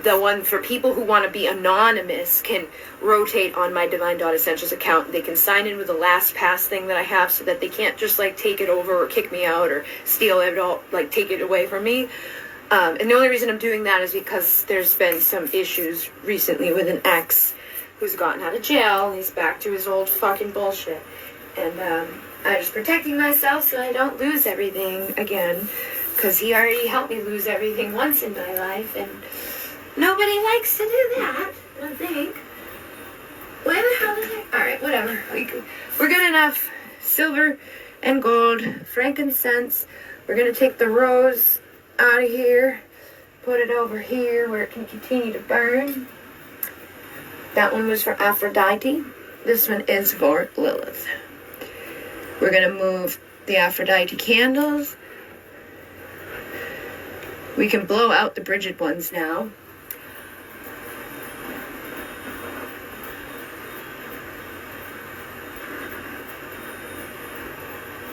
the one for people who want to be anonymous can rotate on my Divine Dot Essentials account. They can sign in with the LastPass thing that I have so that they can't just like take it over or kick me out or steal it all, like take it away from me. And the only reason I'm doing that is because there's been some issues recently with an ex who's gotten out of jail and he's back to his old fucking bullshit. And I'm just protecting myself so I don't lose everything again, because he already helped me lose everything once in my life, and nobody likes to do that, I don't think. Where the hell is it? Alright, whatever. We're good enough. Silver and gold, frankincense. We're going to take the rose out of here, put it over here where it can continue to burn. That one was for Aphrodite. This one is for Lilith. We're going to move the Aphrodite candles. We can blow out the Brigid ones now.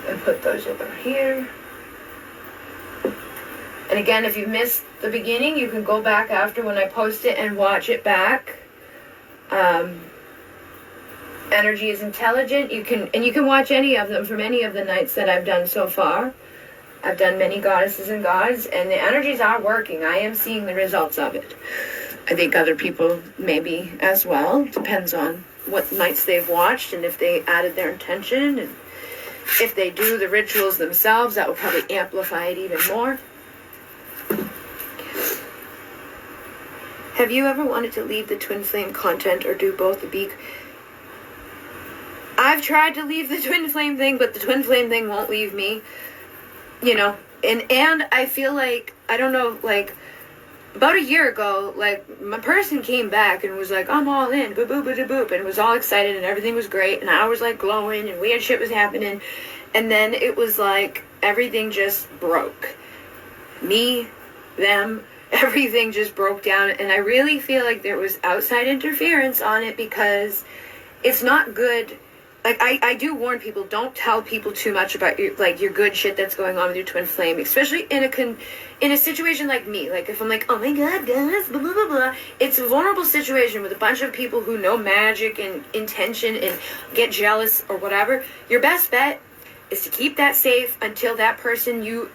And put those over here. And again, if you missed the beginning, you can go back after when I post it and watch it back. Energy is intelligent. You can watch any of them from any of the nights that I've done so far. I've done many goddesses and gods, and the energies are working. I am seeing the results of it. I think other people maybe as well. Depends on what nights they've watched and if they added their intention, and if they do the rituals themselves, that will probably amplify it even more. Have you ever wanted to leave the twin flame content or do both the beak? I've tried to leave the twin flame thing, but the twin flame thing won't leave me. You know, and I feel like, I don't know, like, about a year ago, like, my person came back and was like, I'm all in, boop, boop, boop, boop, and was all excited and everything was great, and I was, like, glowing and weird shit was happening, and then it was like, everything just broke. Me, them, everything just broke down, and I really feel like there was outside interference on it, because it's not good. Like, I do warn people, don't tell people too much about your good shit that's going on with your twin flame, especially in a situation like me. Like, if I'm like, oh my god, guys, blah, blah, blah, blah. It's a vulnerable situation with a bunch of people who know magic and intention and get jealous or whatever. Your best bet is to keep that safe until that person, you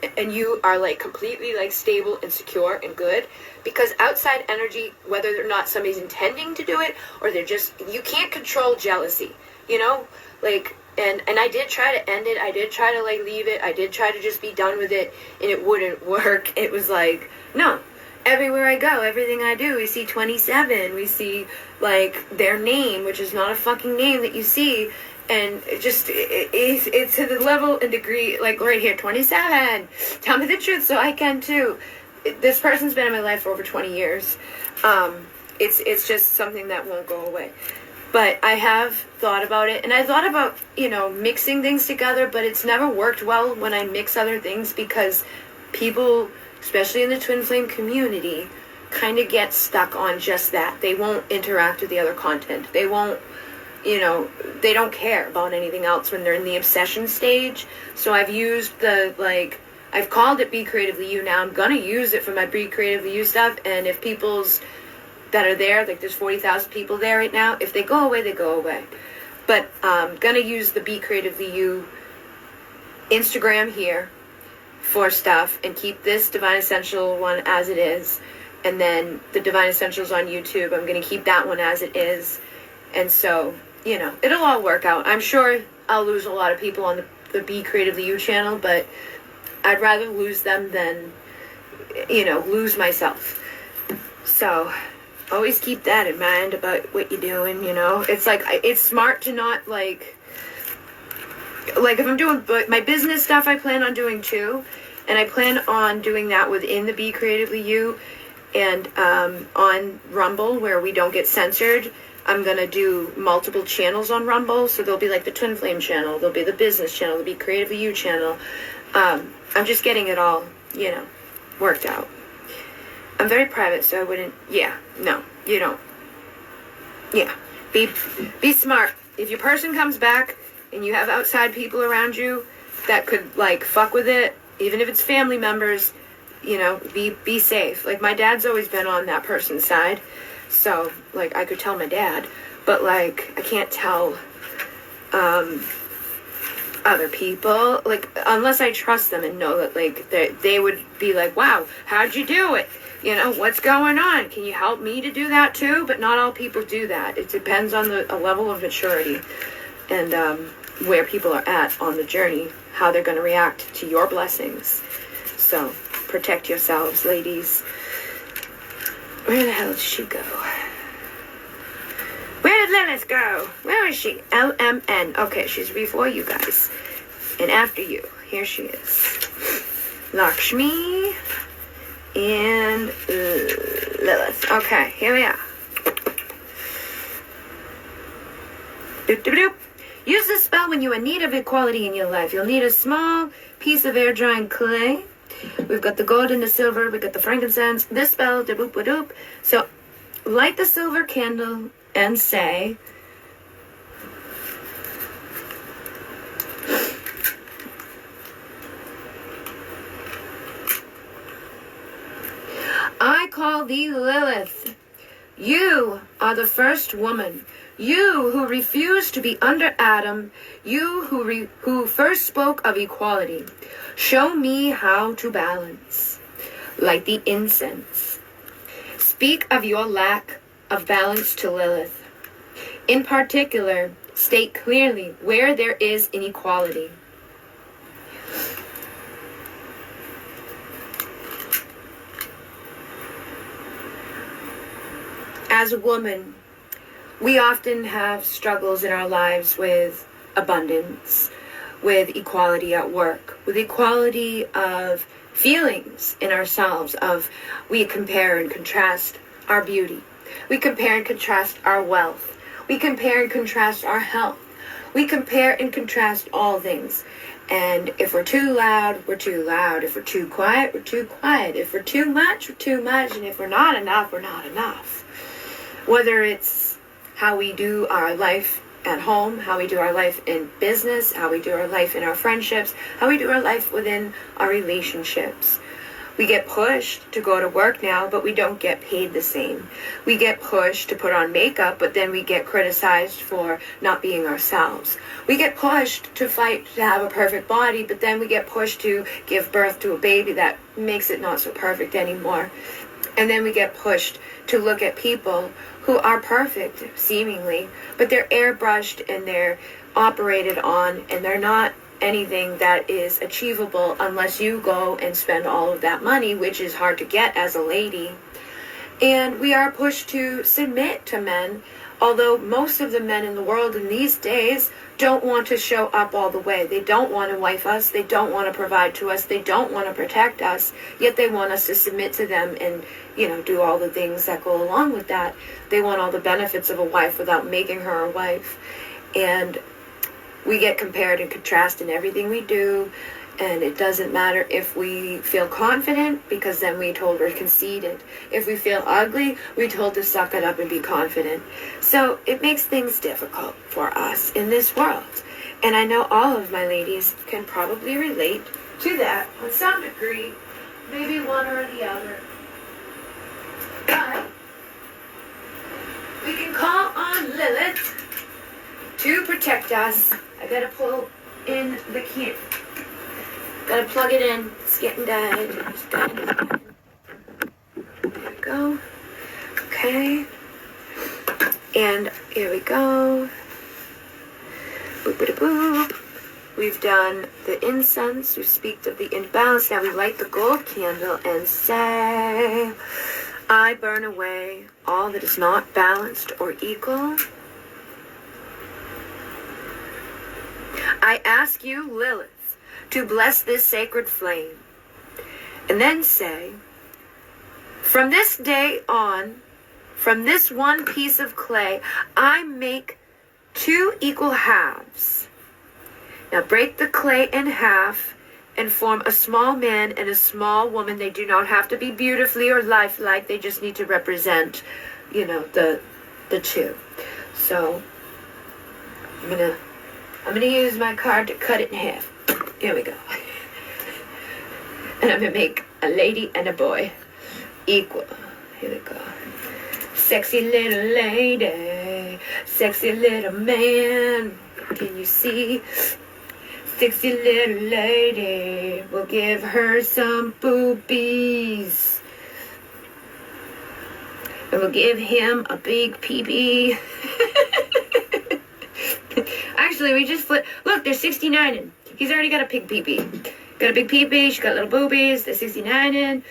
are, like, completely, like, stable and secure and good. Because outside energy, whether or not somebody's intending to do it, or they're just, you can't control jealousy. You know, like, and I did try to end it. I did try to, like, leave it. I did try to just be done with it, and it wouldn't work. It was like, no. Everywhere I go, everything I do, we see 27. We see, like, their name, which is not a fucking name that you see. And it just, it's to the level and degree, like, right here, 27. Tell me the truth so I can, too. This person's been in my life for over 20 years. It's just something that won't go away. But I have thought about it, and I thought about, you know, mixing things together, but it's never worked well when I mix other things, because people, especially in the twin flame community, kind of get stuck on just that. They won't interact with the other content. They won't, you know, they don't care about anything else when they're in the obsession stage. So I've used I've called it Be Creatively You now. I'm going to use it for my Be Creatively You stuff, and if people's that are there, like there's 40,000 people there right now, if they go away, they go away. But I'm going to use the Be Creatively You Instagram here for stuff, and keep this Divine Essential one as it is. And then the Divine Essentials on YouTube, I'm going to keep that one as it is. And so, you know, it'll all work out. I'm sure I'll lose a lot of people on the Be Creatively You channel, but I'd rather lose them than, you know, lose myself. So always keep that in mind about what you're doing, you know. It's like, it's smart to not, like if I'm doing my business stuff, I plan on doing too. And I plan on doing that within the Be Creatively You. And on Rumble, where we don't get censored, I'm going to do multiple channels on Rumble. So there'll be like the Twin Flame channel, there'll be the business channel, there'll be Creatively You channel. I'm just getting it all, you know, worked out. I'm very private, so I wouldn't, no, you don't. Yeah, be smart. If your person comes back and you have outside people around you that could, like, fuck with it, even if it's family members, you know, be safe. Like, my dad's always been on that person's side, so, like, I could tell my dad, but, like, I can't tell other people, like, unless I trust them and know that, like, they would be like, wow, how'd you do it? You know, what's going on? Can you help me to do that too? But not all people do that. It depends on a level of maturity and where people are at on the journey, how they're going to react to your blessings. So, protect yourselves, ladies. Where the hell did she go? Where did Lillith go? Where is she? LMN. Okay, she's before you guys. And after you. Here she is. Lakshmi and Lillith. Okay, here we are. Doop, doop, doop. Use this spell when you're in need of equality in your life. You'll need a small piece of air-drying clay. We've got the gold and the silver. We've got the frankincense. This spell, doop-a-doop. So, light the silver candle and say, I call thee Lillith. You are the first woman. You who refused to be under Adam. You who first spoke of equality. Show me how to balance. Like the incense. Speak of your lack of balance to Lillith. In particular, state clearly where there is inequality. As a woman, we often have struggles in our lives with abundance, with equality at work, with equality of feelings in ourselves, of we compare and contrast our beauty. We compare and contrast our wealth. We compare and contrast our health. We compare and contrast all things. And if we're too loud, we're too loud. If we're too quiet, we're too quiet. If we're too much, we're too much. And if we're not enough, we're not enough. Whether it's how we do our life at home, how we do our life in business, how we do our life in our friendships, how we do our life within our relationships. We get pushed to go to work now, but we don't get paid the same. We get pushed to put on makeup, but then we get criticized for not being ourselves. We get pushed to fight to have a perfect body, but then we get pushed to give birth to a baby that makes it not so perfect anymore. And then we get pushed to look at people who are perfect, seemingly, but they're airbrushed and they're operated on, and they're not anything that is achievable unless you go and spend all of that money, which is hard to get as a lady. And we are pushed to submit to men, although most of the men in the world in these days don't want to show up all the way. They don't want to wife us. They don't want to provide to us. They don't want to protect us. Yet they want us to submit to them and, you know, do all the things that go along with that. They want all the benefits of a wife without making her a wife. And we get compared and contrasted in everything we do. And it doesn't matter if we feel confident, because then we're told we're conceited. If we feel ugly, we're told to suck it up and be confident. So it makes things difficult for us in this world. And I know all of my ladies can probably relate to that on some degree, maybe one or the other. But we can call on Lillith to protect us. I gotta pull in the key. Gotta plug it in. It's getting dead. It's dead. It's dead. There we go. Okay. And here we go. Boop, boop, boop. We've done the incense. We speak of the imbalance. Now we light the gold candle and say, I burn away all that is not balanced or equal. I ask you, Lillith, to bless this sacred flame. And then say, from this day on, from this one piece of clay, I make 2 equal halves. Now break the clay in half and form a small man and a small woman. They do not have to be beautifully or lifelike. They just need to represent, you know, the two. So I'm gonna use my card to cut it in half. Here we go. And I'm going to make a lady and a boy. Equal. Here we go. Sexy little lady, sexy little man. Can you see? Sexy little lady, we'll give her some boobies. And we'll give him a big pee-pee. Actually, we just flip. Look, they're 69ing. He's already got a big pee-pee. Got a big pee-pee, she's got little boobies, they're 69ing.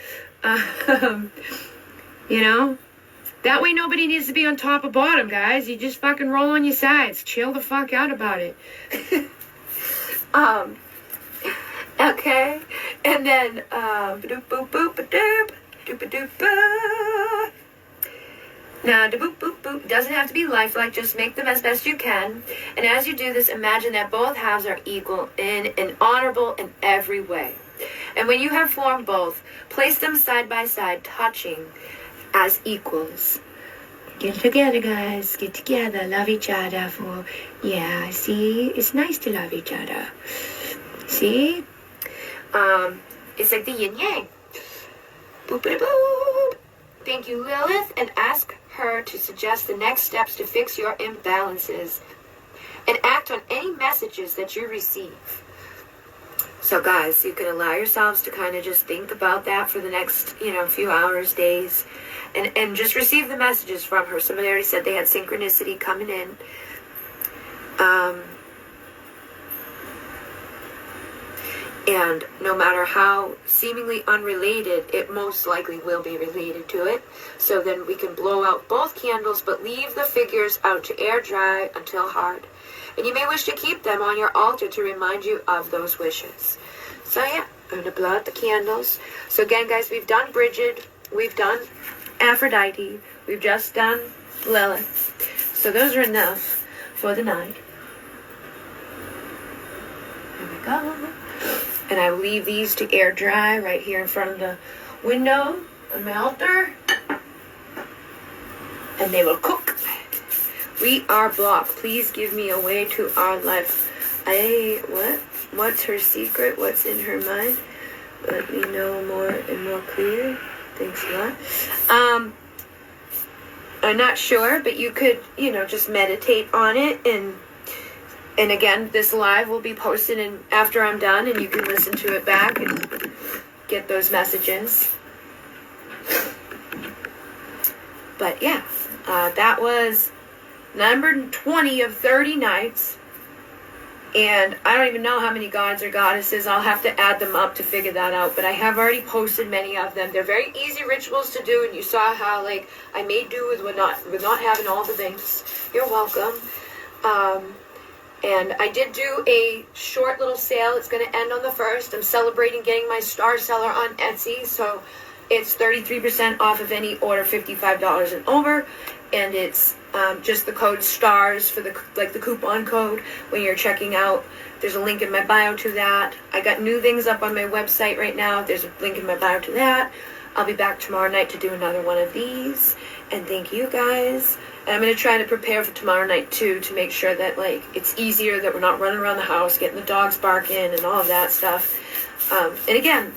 You know? That way nobody needs to be on top or bottom, guys. You just fucking roll on your sides. Chill the fuck out about it. Okay. And then, boop boop boop doop doop doop boop. Now, the boop boop boop doesn't have to be lifelike. Just make them as best you can. And as you do this, imagine that both halves are equal and honorable in every way. And when you have formed both, place them side by side, touching as equals. Get together, guys. Get together. Love each other for... Yeah, see? It's nice to love each other. See? It's like the yin-yang. Boop-a-boop. Thank you, Lilith, and ask her to suggest the next steps to fix your imbalances and act on any messages that you receive. So guys, you can allow yourselves to kind of just think about that for the next, few hours, days, and just receive the messages from her. Somebody already said they had synchronicity coming in. And no matter how seemingly unrelated, it most likely will be related to it. So then we can blow out both candles, but leave the figures out to air dry until hard. And you may wish to keep them on your altar to remind you of those wishes. So yeah, I'm going to blow out the candles. So again, guys, we've done Brigid. We've done Aphrodite. We've just done Lilith. So those are enough for the night. There we go. And I will leave these to air dry right here in front of the window on my altar. And they will cook. We are blocked. Please give me a way to our life. What's her secret? What's in her mind? Let me know more and more clear. Thanks a lot. I'm not sure, but you could, just meditate on it. And again, this live will be posted after I'm done, and you can listen to it back and get those messages. But yeah, that was number 20 of 30 nights. And I don't even know how many gods or goddesses. I'll have to add them up to figure that out. But I have already posted many of them. They're very easy rituals to do. And you saw how, I made do with not having all the things. You're welcome. And I did do a short little sale. It's going to end on the 1st. I'm celebrating getting my star seller on Etsy. So it's 33% off of any order $55 and over. And it's just the code STARS for the coupon code when you're checking out. There's a link in my bio to that. I got new things up on my website right now. There's a link in my bio to that. I'll be back tomorrow night to do another one of these. And thank you guys. And I'm going to try to prepare for tomorrow night too, to make sure that it's easier, that we're not running around the house, getting the dogs barking and all of that stuff. And again,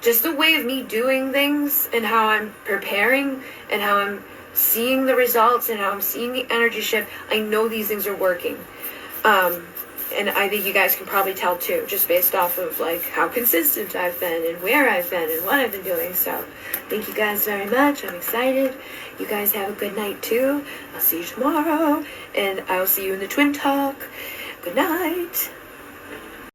just the way of me doing things and how I'm preparing and how I'm seeing the results and how I'm seeing the energy shift, I know these things are working. And I think you guys can probably tell too, just based off of how consistent I've been and where I've been and what I've been doing. So thank you guys very much. I'm excited. You guys have a good night too. I'll see you tomorrow, and I'll see you in the Twin Talk. Good night.